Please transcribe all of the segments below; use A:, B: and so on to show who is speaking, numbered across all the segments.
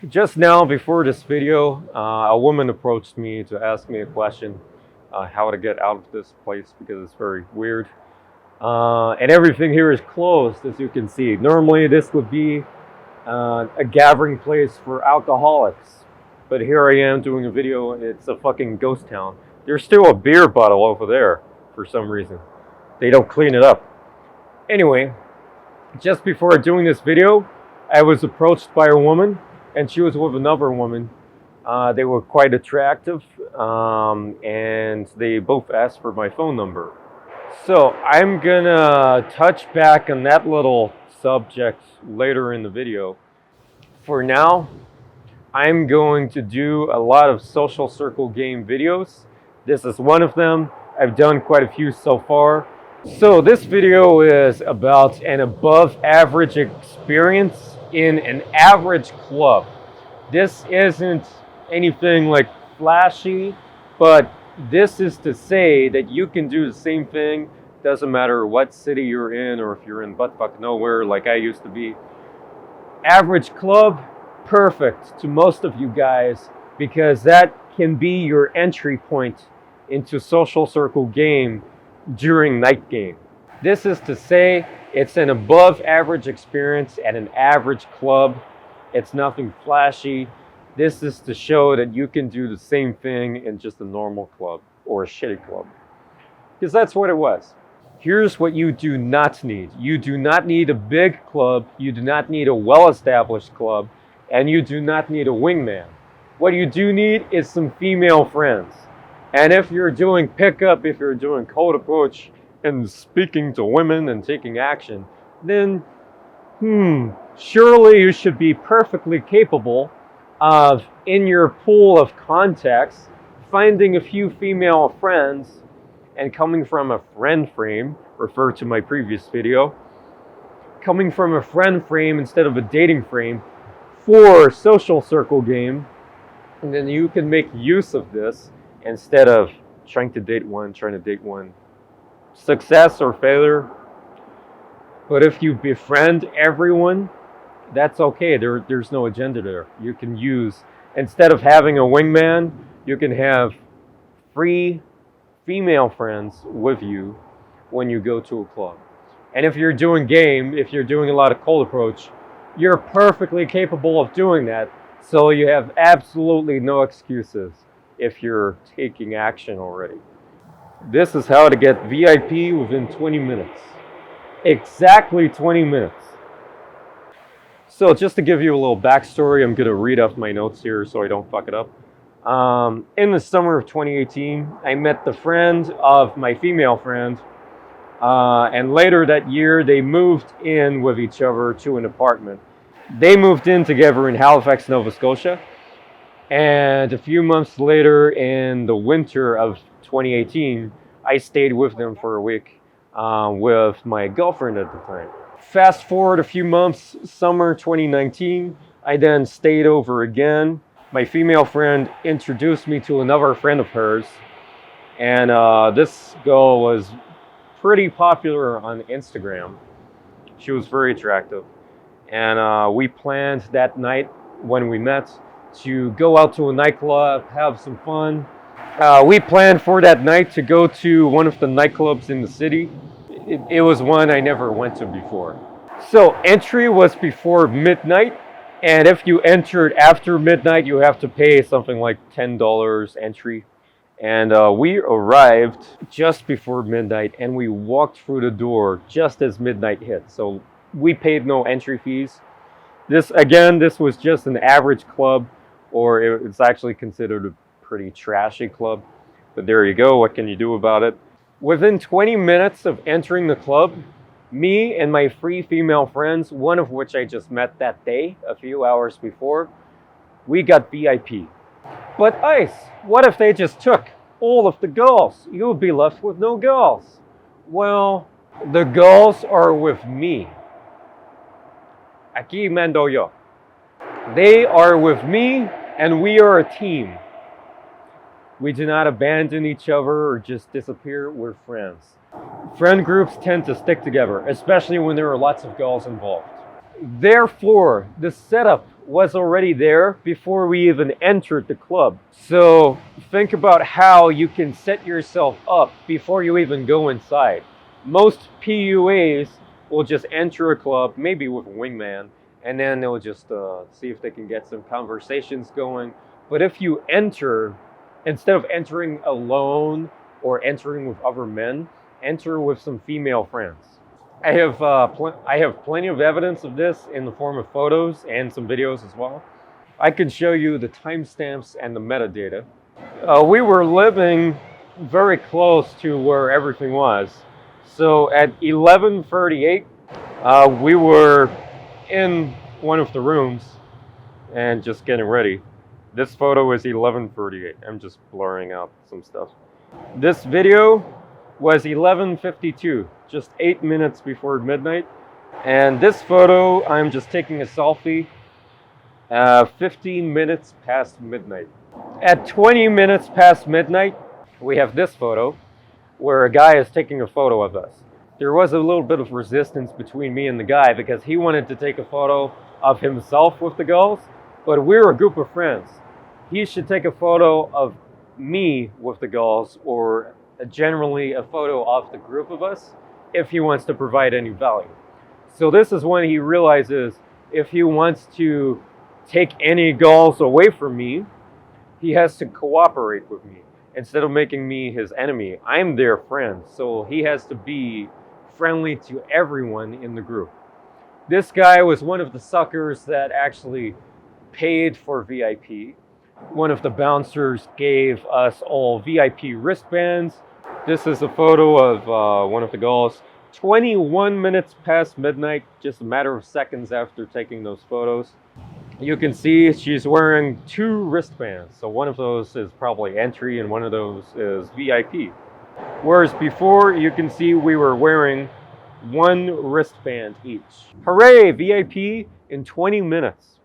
A: Just now, before this video, a woman approached me to ask me a question, how to get out of this place because it's very weird. And everything here is closed, as you can see. Normally, this would be a gathering place for alcoholics. But here I am doing a video, and it's a fucking ghost town. There's still a beer bottle over there for some reason. They don't clean it up. Anyway, just before doing this video, I was approached by a woman, and she was with another woman. They were quite attractive, and they both asked for my phone number. So I'm gonna touch back on that little subject later in the video. For now, I'm going to do a lot of social circle game videos. This is one of them. I've done quite a few so far. So this video is about an above average experience in an average club. This isn't anything like flashy, but this is to say that you can do the same thing. Doesn't matter what city you're in or if you're in buttfuck nowhere like I used to be. Average club, perfect to most of you guys, because that can be your entry point into social circle game during night game. This is to say it's an above average experience at an average club. It's nothing flashy. This is to show that you can do the same thing in just a normal club or a shitty club. Because that's what it was. Here's what you do not need. You do not need a big club. You do not need a well-established club. And you do not need a wingman. What you do need is some female friends. And if you're doing pickup, if you're doing cold approach and speaking to women and taking action, then, surely you should be perfectly capable of, in your pool of contacts, finding a few female friends and coming from a friend frame, refer to my previous video, coming from a friend frame instead of a dating frame for social circle game, and then you can make use of this instead of trying to date one. Success or failure. But if you befriend everyone, that's okay. There's no agenda there. You can use, instead of having a wingman, you can have free female friends with you when you go to a club. And if you're doing game, if you're doing a lot of cold approach, you're perfectly capable of doing that. So you have absolutely no excuses if you're taking action already. This is how to get VIP within 20 minutes. Exactly 20 minutes. So just to give you a little backstory, I'm going to read off my notes here so I don't fuck it up. In the summer of 2018, I met the friend of my female friend, and later that year they moved in with each other to an apartment. They moved in together in Halifax, Nova Scotia, and a few months later in the winter of 2018, I stayed with them for a week with my girlfriend at the time. Fast forward a few months, summer 2019, I then stayed over again. My female friend introduced me to another friend of hers, and this girl was pretty popular on Instagram. She was very attractive, and we planned that night when we met to go out to a nightclub, have some fun. We planned for that night to go to one of the nightclubs in the city. It was one I never went to before. So entry was before midnight. And if you entered after midnight, you have to pay something like $10 entry. And we arrived just before midnight, and we walked through the door just as midnight hit. So we paid no entry fees. This was just an average club, or it's actually considered a pretty trashy club. But there you go, what can you do about it? Within 20 minutes of entering the club, me and my three female friends, one of which I just met that day, a few hours before, we got VIP. But Ice, what if they just took all of the girls? You would be left with no girls. Well, the girls are with me. Aquí mando yo. They are with me, and we are a team. We do not abandon each other or just disappear, we're friends. Friend groups tend to stick together, especially when there are lots of girls involved. Therefore, the setup was already there before we even entered the club. So think about how you can set yourself up before you even go inside. Most PUAs will just enter a club, maybe with a wingman, and then they'll just see if they can get some conversations going. But if you enter, instead of entering alone or entering with other men, enter with some female friends. I have plenty of evidence of this in the form of photos and some videos as well. I can show you the timestamps and the metadata. We were living very close to where everything was. So at 11:38, we were in one of the rooms and just getting ready. This photo is 11:38. I'm just blurring out some stuff. This video was 11:52, just 8 minutes before midnight. And this photo, I'm just taking a selfie 15 minutes past midnight. At 20 minutes past midnight, we have this photo where a guy is taking a photo of us. There was a little bit of resistance between me and the guy because he wanted to take a photo of himself with the girls, but we're a group of friends. He should take a photo of me with the girls, or generally a photo of the group of us, if he wants to provide any value. So this is when he realizes if he wants to take any girls away from me, he has to cooperate with me. Instead of making me his enemy, I'm their friend, so he has to be friendly to everyone in the group. This guy was one of the suckers that actually paid for VIP. One of the bouncers gave us all VIP wristbands. This is a photo of one of the girls. 21 minutes past midnight, just a matter of seconds after taking those photos. You can see she's wearing 2 wristbands. So one of those is probably entry and one of those is VIP. Whereas before, you can see we were wearing 1 wristband each. Hooray, VIP in 20 minutes.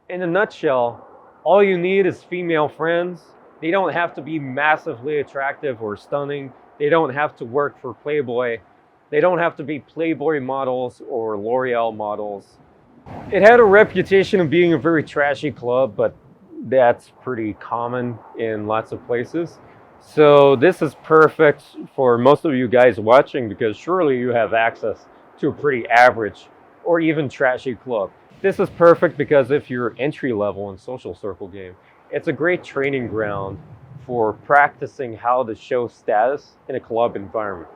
A: In a nutshell, all you need is female friends. They don't have to be massively attractive or stunning. They don't have to work for Playboy. They don't have to be Playboy models or L'Oreal models. It had a reputation of being a very trashy club, but that's pretty common in lots of places. So this is perfect for most of you guys watching because surely you have access to a pretty average or even trashy club. This is perfect because if you're entry level in social circle game, it's a great training ground for practicing how to show status in a club environment.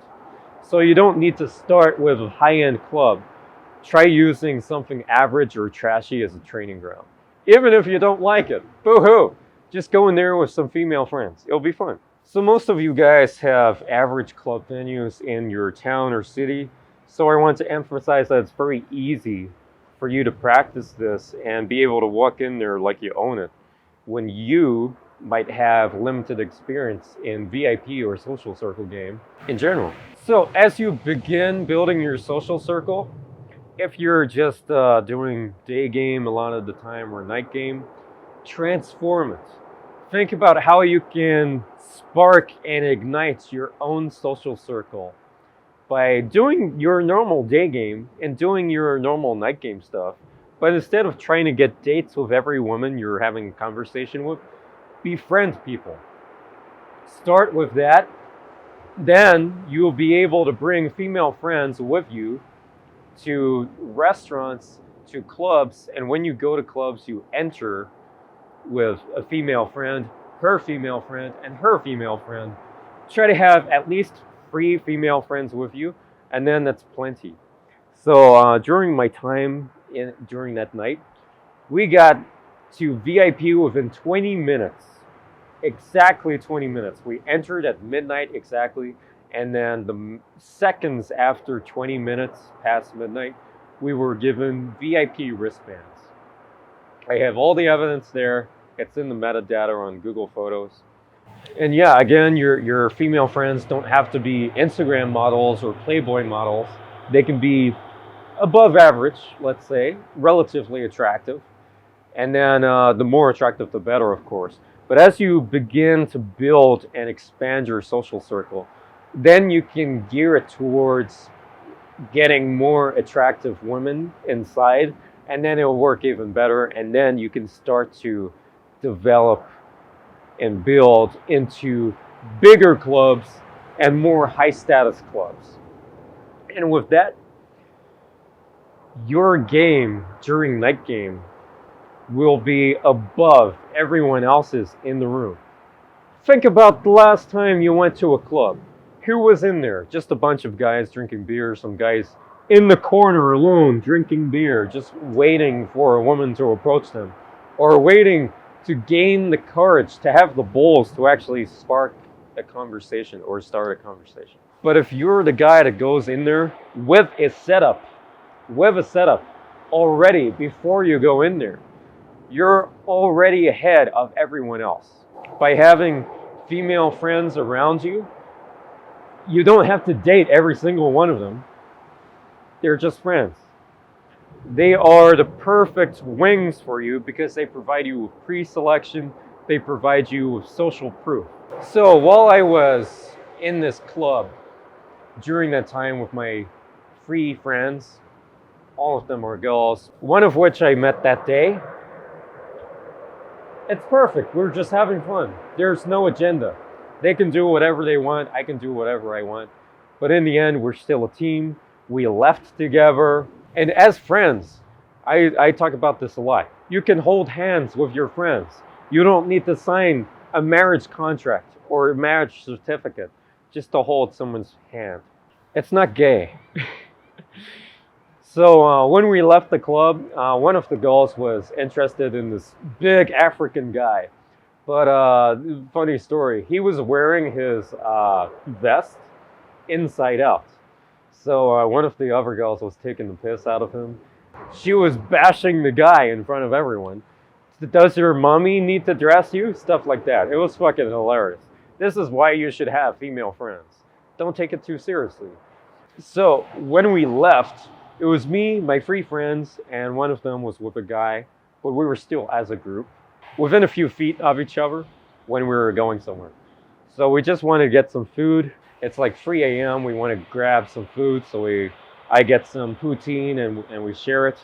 A: So you don't need to start with a high-end club. Try using something average or trashy as a training ground. Even if you don't like it, boo-hoo! Just go in there with some female friends. It'll be fun. So most of you guys have average club venues in your town or city. So I want to emphasize that it's very easy for you to practice this and be able to walk in there like you own it when you might have limited experience in VIP or social circle game in general. So as you begin building your social circle, if you're just doing day game a lot of the time or night game, transform it. Think about how you can spark and ignite your own social circle by doing your normal day game and doing your normal night game stuff. But instead of trying to get dates with every woman you're having a conversation with, befriend people. Start with that. Then you'll be able to bring female friends with you to restaurants, to clubs, and when you go to clubs, you enter with a female friend, her female friend, and her female friend. Try to have at least 3 female friends with you, and then that's plenty. So during my time during that night, we got to VIP within 20 minutes. Exactly 20 minutes. We entered at midnight exactly, and then the seconds after 20 minutes past midnight, we were given VIP wristbands. I have all the evidence there. It's in the metadata on Google Photos. And yeah, again, your female friends don't have to be Instagram models or Playboy models. They can be above average, let's say, relatively attractive. And then the more attractive, the better, of course. But as you begin to build and expand your social circle, then you can gear it towards getting more attractive women inside and then it'll work even better, and then you can start to develop and build into bigger clubs and more high status clubs. And with that, your game during night game will be above everyone else's in the room. Think about the last time you went to a club. Who was in there? Just a bunch of guys drinking beer, some guys in the corner alone drinking beer, just waiting for a woman to approach them, or waiting to gain the courage to have the balls to actually spark a conversation or start a conversation. But if you're the guy that goes in there with a setup already before you go in there, you're already ahead of everyone else. By having female friends around you, you don't have to date every single one of them. They're just friends. They are the perfect wings for you because they provide you with pre-selection, they provide you with social proof. So while I was in this club during that time with my free friends, all of them are girls, one of which I met that day, it's perfect. We're just having fun. There's no agenda. They can do whatever they want. I can do whatever I want. But in the end, we're still a team. We left together. And as friends, I talk about this a lot. You can hold hands with your friends. You don't need to sign a marriage contract or a marriage certificate just to hold someone's hand. It's not gay. So when we left the club, one of the girls was interested in this big African guy. But funny story, he was wearing his vest inside out. So one of the other girls was taking the piss out of him. She was bashing the guy in front of everyone. Does your mommy need to dress you? Stuff like that. It was fucking hilarious. This is why you should have female friends. Don't take it too seriously. So when we left, it was me, my three friends, and one of them was with a guy, but we were still as a group, within a few feet of each other when we were going somewhere. So we just wanted to get some food. It's like 3 a.m. We want to grab some food, so I get some poutine and we share it.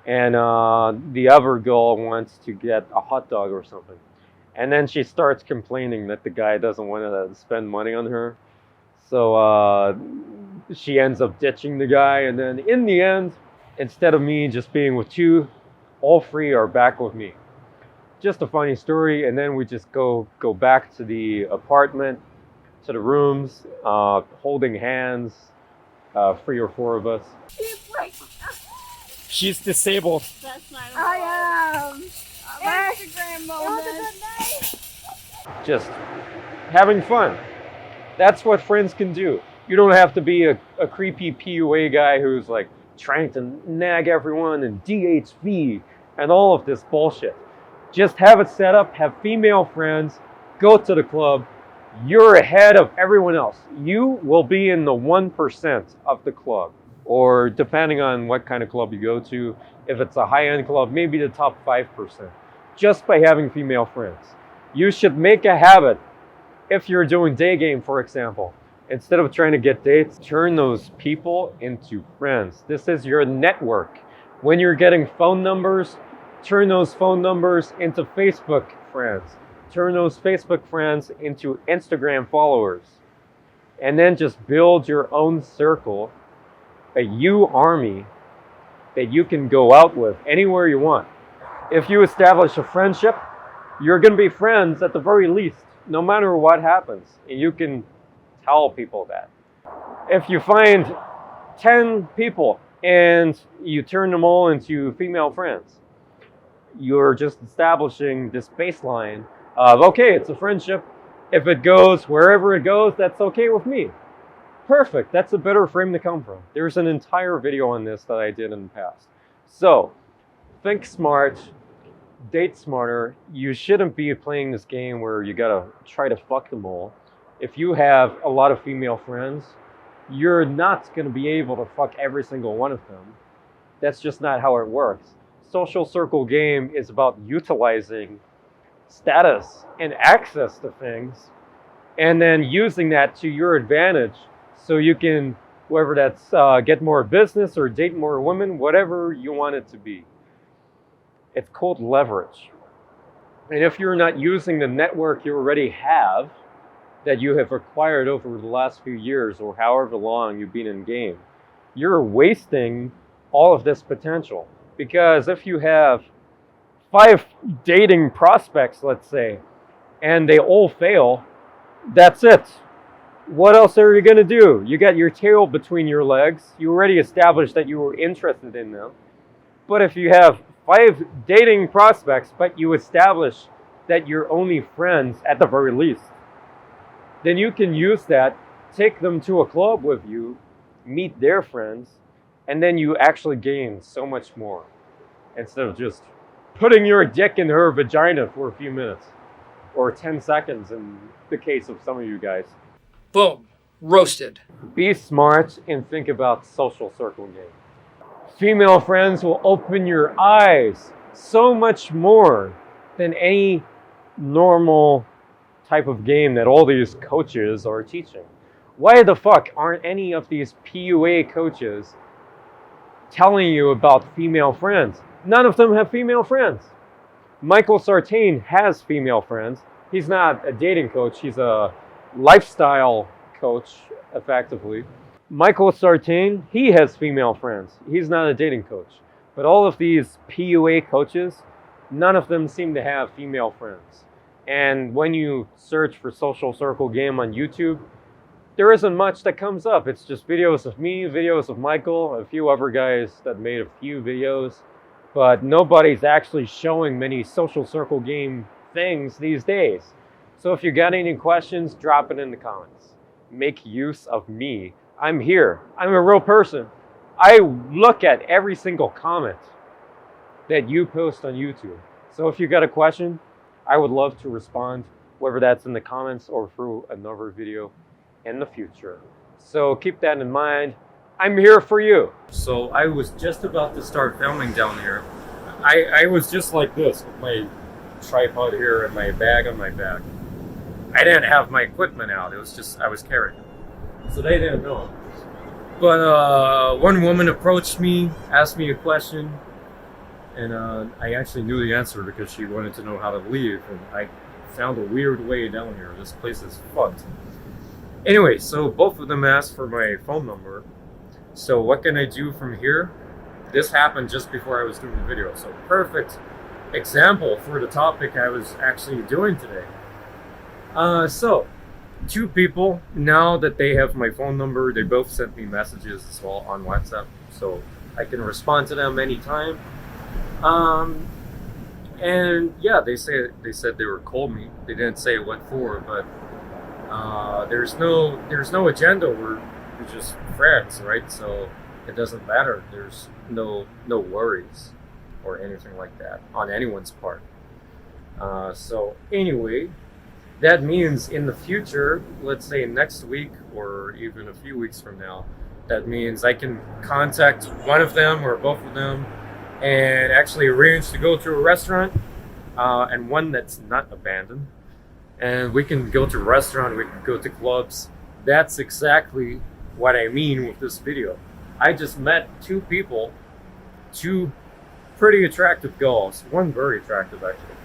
A: And the other girl wants to get a hot dog or something. And then she starts complaining that the guy doesn't want to spend money on her. So she ends up ditching the guy, and then in the end, instead of me just being with two, all three are back with me. Just a funny story, and then we just go back to the apartment, to the rooms, holding hands, 3 or 4 of us. She's disabled.
B: That's my
C: I am.
B: Instagram moment.
A: Just having fun. That's what friends can do. You don't have to be a creepy PUA guy who's like trying to nag everyone and DHV and all of this bullshit. Just have it set up, have female friends, go to the club. You're ahead of everyone else. You will be in the 1% of the club. Or depending on what kind of club you go to, if it's a high-end club, maybe the top 5%. Just by having female friends. You should make a habit. If you're doing day game, for example, instead of trying to get dates, turn those people into friends. This is your network. When you're getting phone numbers, turn those phone numbers into Facebook friends. Turn those Facebook friends into Instagram followers. And then just build your own circle, a you army that you can go out with anywhere you want. If you establish a friendship, you're going to be friends at the very least, no matter what happens. And you can tell people that. If you find 10 people and you turn them all into female friends, you're just establishing this baseline of, okay, it's a friendship. If it goes wherever it goes, that's okay with me. Perfect. That's a better frame to come from. There's an entire video on this that I did in the past. So, think smart, date smarter. You shouldn't be playing this game where you gotta try to fuck them all. If you have a lot of female friends, you're not gonna be able to fuck every single one of them. That's just not how it works. Social circle game is about utilizing status and access to things and then using that to your advantage so you can whether that's get more business or date more women, whatever you want it to be. It's called leverage. And if you're not using the network you already have, that you have acquired over the last few years or however long you've been in game, you're wasting all of this potential. Because if you have 5 dating prospects, let's say, and they all fail, that's it. What else are you going to do? You got your tail between your legs. You already established that you were interested in them. But if you have 5 dating prospects, but you establish that you're only friends at the very least, then you can use that, take them to a club with you, meet their friends, and then you actually gain so much more instead of just putting your dick in her vagina for a few minutes or 10 seconds in the case of some of you guys.
C: Boom. Roasted.
A: Be smart and think about social circle game. Female friends will open your eyes so much more than any normal type of game that all these coaches are teaching. Why the fuck aren't any of these PUA coaches telling you about female friends? None of them have female friends. Michael Sartain has female friends. He's not a dating coach, he's a lifestyle coach, effectively. Michael Sartain, he has female friends. He's not a dating coach. But all of these PUA coaches, none of them seem to have female friends. And when you search for social circle game on YouTube, there isn't much that comes up. It's just videos of me, videos of Michael, a few other guys that made a few videos. But nobody's actually showing many social circle game things these days. So if you got any questions, drop it in the comments. Make use of me. I'm here. I'm a real person. I look at every single comment that you post on YouTube. So if you got a question, I would love to respond, whether that's in the comments or through another video in the future. So keep that in mind. I'm here for you. So I was just about to start filming down here. I was just like this with my tripod here and my bag on my back. I didn't have my equipment out. It was just, I was carrying it. So they didn't know. But one woman approached me, asked me a question, and I actually knew the answer because she wanted to know how to leave, and I found a weird way down here. This place is fucked. Anyway, so both of them asked for my phone number. So what can I do from here? This happened just before I was doing the video. So perfect example for the topic I was actually doing today. So 2 people, now that they have my phone number, they both sent me messages as well on WhatsApp, so I can respond to them anytime. And yeah, they said they were calling me. They didn't say what for, but there's no agenda. We're just friends, right? So it doesn't matter. There's no worries or anything like that on anyone's part. So anyway, that means in the future, let's say next week or even a few weeks from now, that means I can contact one of them or both of them and actually arrange to go to a restaurant, and one that's not abandoned. And we can go to a restaurant, we can go to clubs. That's exactly what I mean with this video. I just met 2 people, 2 pretty attractive girls, one very attractive actually.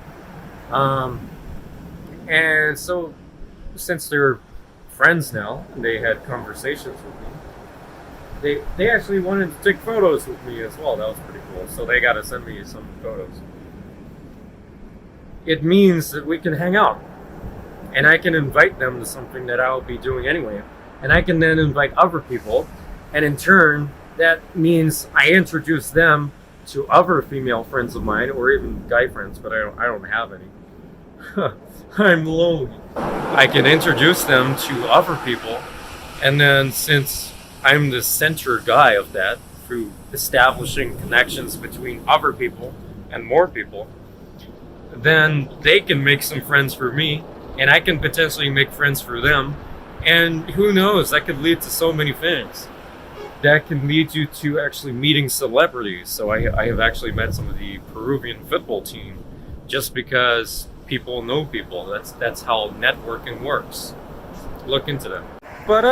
A: And so, since they're friends now, they had conversations with me. They actually wanted to take photos with me as well. That was pretty cool. So they got to send me some photos. It means that we can hang out, and I can invite them to something that I'll be doing anyway. And I can then invite other people, and in turn, that means I introduce them to other female friends of mine, or even guy friends, but I don't have any. I'm lonely. I can introduce them to other people, and then since I'm the center guy of that, through establishing connections between other people and more people, then they can make some friends for me, and I can potentially make friends for them, and who knows, that could lead to so many things. That can lead you to actually meeting celebrities. So I have actually met some of the Peruvian football team just because people know people. That's how networking works. Look into them. But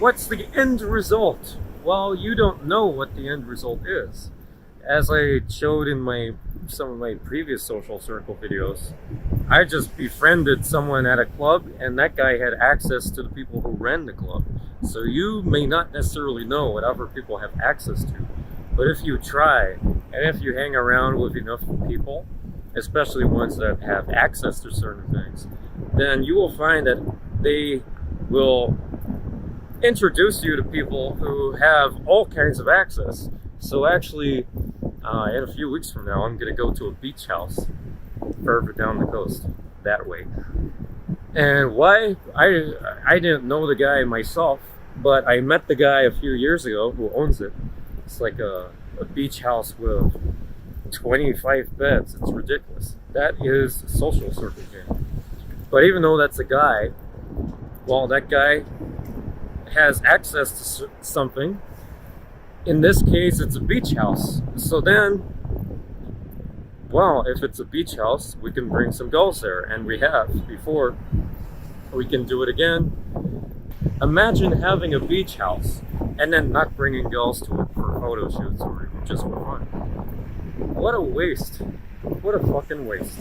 A: what's the end result? Well, you don't know what the end result is. As I showed in some of my previous social circle videos, I just befriended someone at a club, and that guy had access to the people who ran the club. So you may not necessarily know what other people have access to, but if you try, and if you hang around with enough people, especially ones that have access to certain things, then you will find that they will introduce you to people who have all kinds of access. So actually, in a few weeks from now, I'm going to go to a beach house further down the coast that way. And why? I didn't know the guy myself, but I met the guy a few years ago who owns it. It's like a beach house with 25 beds. It's ridiculous. That is social circle game. But even though that's a guy, well, that guy has access to something. In this case, it's a beach house. So then, well, if it's a beach house, we can bring some girls there, and we have before. We can do it again. Imagine having a beach house and then not bringing girls to it for photo shoots or just for fun. What a waste. What a fucking waste.